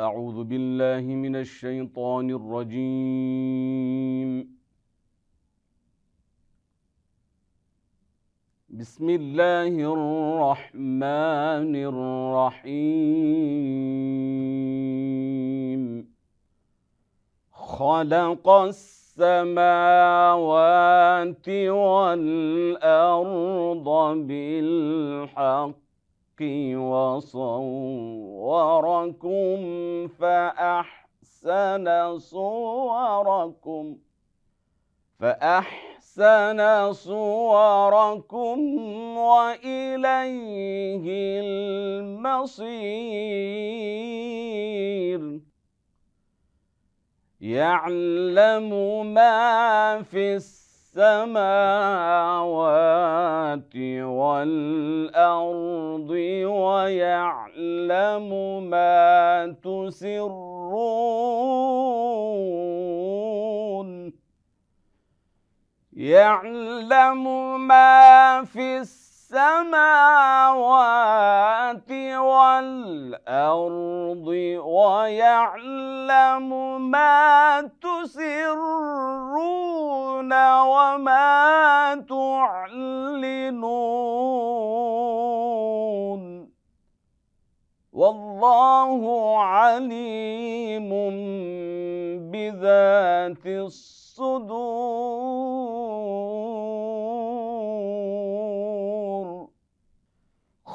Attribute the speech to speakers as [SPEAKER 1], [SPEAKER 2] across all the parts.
[SPEAKER 1] أعوذ بالله من الشيطان الرجيم. بسم الله الرحمن الرحيم. خلق السماوات والأرض بالحق وصوركم فأحسن صوركم وإليه المصير. يعلم ما في السماوات والأرض ويعلم ما تسرون. يعلم ما في السماوات والأرض ويعلم ما تسرون وما تعلنون والله عليم بذات الصدور.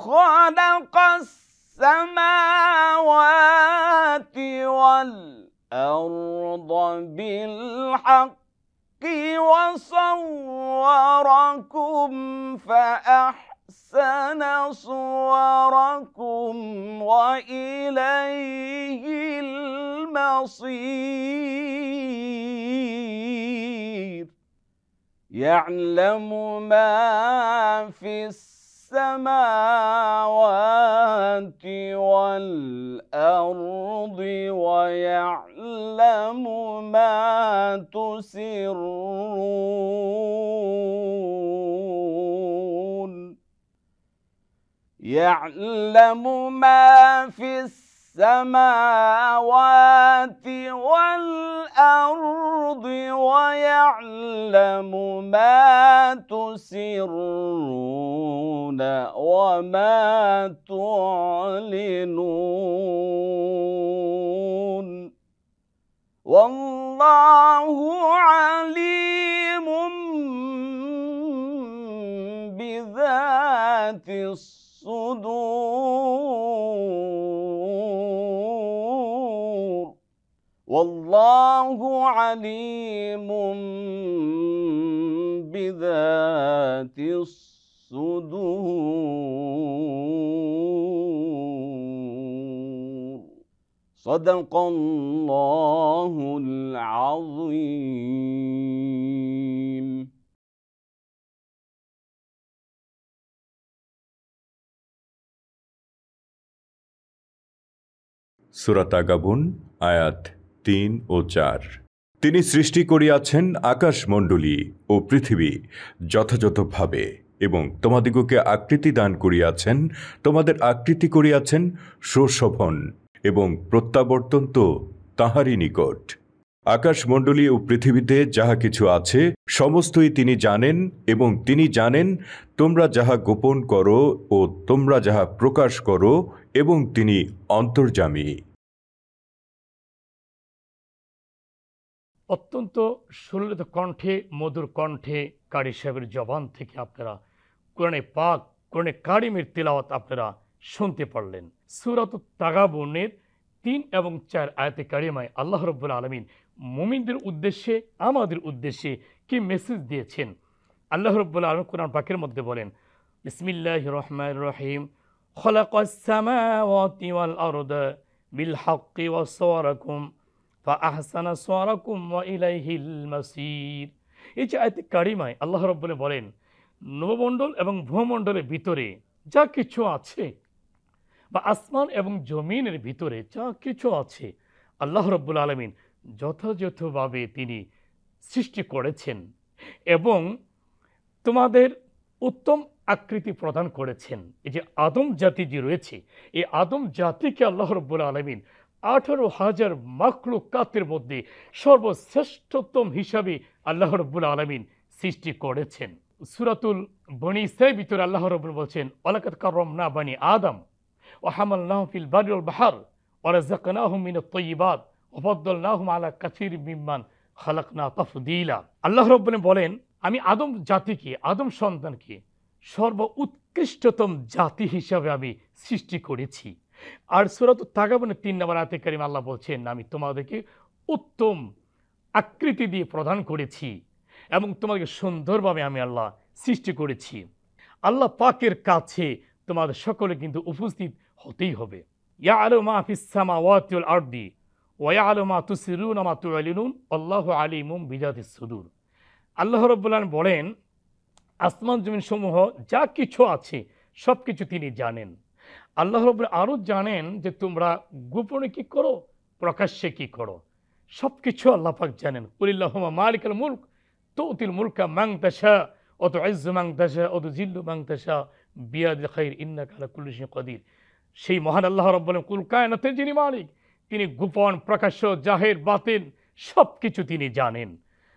[SPEAKER 1] خلق السماوات والأرض بالحق وصوركم فأحسن صوركم وإليه المصير. يعلم ما في السماوات والأرض ويعلم ما تسرون. يعلم ما في السماوات والأرض ويعلم ما تسرون وما تعلنون والله عليم بذات الصدور. والله عليم بذات الصدور. صدق الله العظيم.
[SPEAKER 2] সূরা তাগাবুন আয়াত ৩ ও ৪। তিনি সৃষ্টি করিয়াছেন আকাশমণ্ডলী ও পৃথিবী যথাযথভাবে এবং তোমাদিগকে আকৃতি দান করিয়াছেন, তোমাদের আকৃতি করিয়াছেন সুশোভন এবং প্রত্যাবর্তন তো তাঁহারই নিকট। আকাশমণ্ডলী ও পৃথিবীতে যাহা কিছু আছে সমস্তই তিনি জানেন এবং তিনি জানেন তোমরা যাহা গোপন করো ও তোমরা যাহা প্রকাশ করো এবং তিনি অন্তর্যামী।
[SPEAKER 3] অত্যন্ত সুললিত কণ্ঠে, মধুর কণ্ঠে কারি সাহেবের জবান থেকে আপনারা কোরআনে পাক, কোরআনে কারিমের তিলাওয়াত আপনারা শুনতে পারলেন। সূরাত তাগাবুনের ৩ এবং ৪ আয়াতে কারিমায় আল্লাহ রাব্বুল আলামিন মুমিনদের উদ্দেশ্যে, আমাদের উদ্দেশ্যে কি মেসেজ দিয়েছেন। আল্লাহ রাব্বুল আলামিন কোরআন পাকের মধ্যে বলেন, বিসমিল্লাহির রহমানির রহিম, খালাকাস সামাওয়াতি ওয়াল আরদা বিল হাক্কি ওয়াসাওয়ারাকুম ফাআহসানা সাওয়ারাকুম ওয়া ইলাইহিল মাসির। এই যে আয়াতে কারিমায় আল্লাহ রাব্বুল বলেন, নবমণ্ডল এবং ভূমণ্ডলের ভিতরে যা কিছু আছে বা আসমান এবং জমিনের ভিতরে যা কিছু আছে আল্লাহ রাব্বুল আলামিন যথাযথভাবে তিনি সৃষ্টি করেছেন এবং তোমাদের উত্তম আকৃতি প্রদান করেছেন। এই যে আদম জাতি যে রয়েছে, এই আদম জাতিকে আল্লাহ রাব্বুল আলামিন 18,000 মাখলুকাতের মধ্যে সর্বশ্রেষ্ঠতম হিসাবে আল্লাহ রাব্বুল আলামিন সৃষ্টি করেছেন। সূরাতুল বনী ইসরাঈলের ভিতরে আল্লাহ রাব্বুল বলছেন, ওয়ালাকাদ কাররামনা বানি আদম ওয়া হামালনাহুম ফিল বাররি ওয়াল বাহর ওয়া রাযাকনাহুম মিনাত তাইয়্যিবাত ওয়া ফাদ্দালনাহুম আলা কাসীরিম মিম্মান খালাকনা তাফদীলা। আল্লাহ রাব্বুল বলেন, আমি আদম জাতিকে, আদম সন্তানকে সর্ব উৎকৃষ্টতম জাতি হিসাবে আমি সৃষ্টি করেছি। আর সূরাতুত তাগাবুনের 3 নম্বর আয়াতে কারিমা আল্লাহ বলছেন, আমি তোমাদেরকে উত্তম আকৃতি দিয়ে প্রদান করেছি এবং তোমাদেরকে সুন্দরভাবে আমি আল্লাহ সৃষ্টি করেছি। আল্লাহ পাকের কাছে তোমাদের সকলে কিন্তু উপস্থিত হতেই হবে। ইয়ালামু মা ফিস সামাওয়াতি ওয়াল আরদি ওয়া ইয়ালামু মা তুসিরুনা মা তু'লিনুন আল্লাহু আলিমুম বিযাতিস সুদূর। আল্লাহ রাব্বুল আলামিন বলেন, আসমান জমিন সমূহ যা কিছু আছে সব কিছু তিনি জানেন। আল্লাহ রাব্বুল আরও জানেন যে তোমরা গোপনে কি করো, প্রকাশ্যে কি করো, সব কিছু আল্লাহ পাক জানেন। কুলিল্লাহুম্মা মালিকাল মুলক তুতিল মুলকা মান তাশা ওয়া তুইজ্জু মান তাশা ওয়া তুযিল্লু মান তাশা বিয়াদিল খাইর ইন্নাকা আলা কুল্লি শাইইন কাদির। সেই মহান আল্লাহ রাব্বুল কুল কায়নাতের যিনি মালিক, তিনি গোপন প্রকাশ্য জাহের বাতিন সব কিছু তিনি জানেন।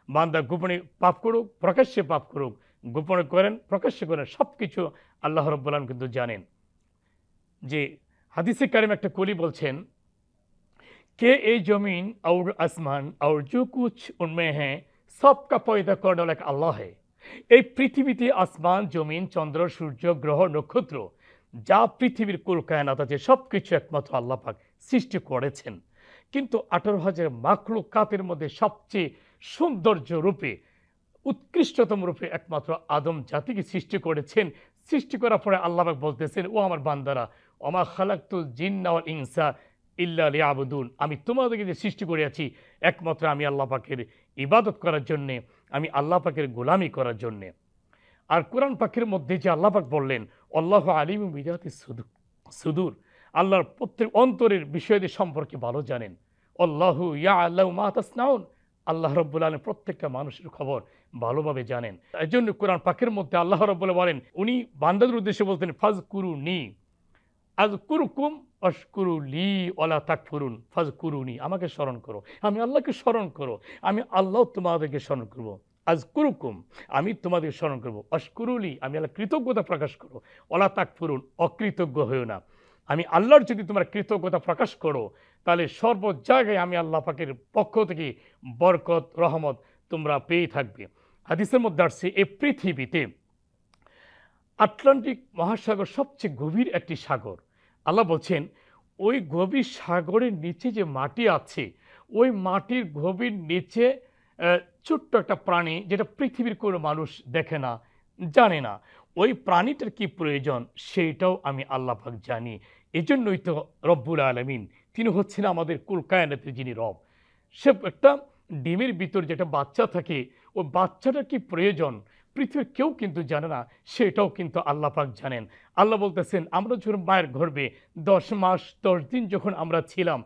[SPEAKER 3] বান্দা গোপনে পাপ করুক, প্রকাশ্যে পাপ করুক, গোপনে করেন, প্রকাশ্যে করেন, সব কিছু আল্লাহ রাব্বুল আলামিন কিন্তু জানেন। যে হাদিসে কারিম একটা কলি বলছেন, কে এই জমিন और आसमान और जो कुछ उनमें है सबका पैदा करने वाला আল্লাহ है। এই পৃথিবীতে আসমান জমিন চন্দ্র সূর্য গ্রহ নক্ষত্র যা পৃথিবীর কুল কায়নাত আছে সব কিছু একমাত্র আল্লাহ পাক সৃষ্টি করেছেন। কিন্তু 18,000 মাখলুকাতের মধ্যে সবচেয়ে সৌন্দর্য রূপে, উৎকৃষ্টতম রূপে একমাত্র আদম জাতিকে সৃষ্টি করেছেন। সৃষ্টি করার পরে আল্লাহ পাক বলতেছেন, ও আমার বান্দারা, ওমা খালাকতুল জিন্না ওয়াল ইনসা ইল্লা লিয়াবুদুন, আমি তোমাদেরকে যে সৃষ্টি করিয়াছি একমাত্র আমি আল্লাহ পাকের ইবাদত করার জন্যে, আমি আল্লাহ পাকের গোলামি করার জন্যে। আর কোরআন পাকের মধ্যে যে আল্লাহ পাক বললেন, আল্লাহু আলিমুম বিযাতিস সুদূর, আল্লাহর প্রত্যেক অন্তরের বিষয়দের সম্পর্কে ভালো জানেন। আল্লাহু ইয়ালামু মা তাসনাউন, আল্লাহ রাব্বুল আলামিন প্রত্যেকটা মানুষের খবর ভালোভাবে জানেন। এই জন্য কোরআন পাকের মধ্যে আল্লাহ রাব্বুল বলেন, উনি বান্দাদের উদ্দেশ্যে বলতেন, ফাজকুরুনি আযকুরুকুম ওয়াশকুরু লি ওয়ালা তাকফুরুন, ফাজকুরুনি, আমাকে স্মরণ করো, আমি আল্লাহকে স্মরণ করো, আমি আল্লাহ তোমাদেরকে স্মরণ করব। আযকুরুকুম, আমি তোমাদের স্মরণ করব। ওয়াশকুরু লি, আমি আল্লাহ কৃতজ্ঞতা প্রকাশ করো। ওয়ালা তাকফুরুন, অকৃতজ্ঞ হইও না। আমি আল্লাহর যদি তোমরা কৃতজ্ঞতা প্রকাশ করো, তাহলে সর্ব জায়গায় আমি আল্লাহ পাকের পক্ষ থেকে বরকত রহমত তোমরা পেয়ে থাকবে। হাদিসের মধ্যে আসছে, এই পৃথিবীতে আটলান্টিক মহাসাগর সবচেয়ে গভীর একটি সাগর। আল্লাহ বলছেন, ওই গভীর সাগরের নিচে যে মাটি আছে, ওই মাটির গভীর নিচে ছোট্ট একটা প্রাণী, যেটা পৃথিবীর কোনো মানুষ দেখে না, জানে না, ওই প্রাণীটার কি প্রয়োজন সেইটাও আমি আল্লাহ পাক জানি। এজন্যই তো রব্বুল আলামিন, তিনি হচ্ছেন আমাদের কুল কায়নাতের যিনি রব। সে একটা ডিমের ভিতর যেটা বাচ্চা থাকে, ওই বাচ্চাটার কি প্রয়োজন পৃথিবীর কেউ কিন্তু জানে না, সেটাও কিন্তু আল্লাহ পাক জানেন। আল্লাহ বলতেছেন, আমরা যখন মায়ের গর্ভে 10 মাস 10 দিন যখন আমরা ছিলাম,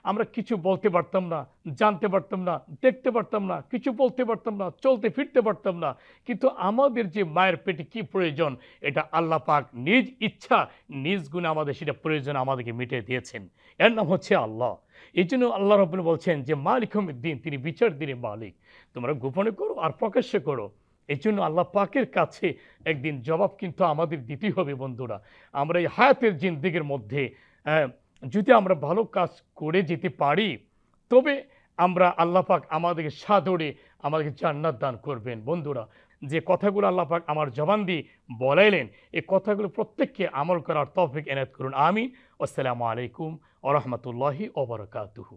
[SPEAKER 3] আমরা কিছু বলতে পারতাম না, জানতে পারতাম না, দেখতে পারতাম না, কিছু বলতে পারতাম না, চলতে ফিরতে পারতাম না, কিন্তু আমাদের যে মায়ের পেটে কি প্রয়োজন এটা আল্লাহ পাক নিজ ইচ্ছা নিজ গুণে আমাদের সেটা প্রয়োজন আমাদেরকে মিটিয়ে দিয়েছেন। এর নাম হচ্ছে আল্লাহ। এই জন্য আল্লাহ রাব্বুল বলছেন যে মালিকুমিদ্দিন, তিনি বিচার দিনের মালিক। তোমরা গোপনে করো আর প্রকাশ্যে করো। এই জন্য আল্লাহ পাকের কাছে একদিন জবাব কিন্তু আমাদের দিতেই হবে বন্ধুরা। আমরা এই হায়াতের জিন্দেগির মধ্যে যদি আমরা ভালো কাজ করে যেতে পারি, তবে আমরা আল্লাহ পাক আমাদেরকে সাদরে আমাদেরকে জান্নাত দান করবেন। বন্ধুরা, যে কথাগুলো আল্লাহ পাক আমার জবান দিয়ে বলাইলেন, এই কথাগুলো প্রত্যেককে আমল করার তৌফিক এনায়েত করুন। আমিন। আসসালামু আলাইকুম ওয়া রাহমাতুল্লাহি ওয়া বারাকাতুহু।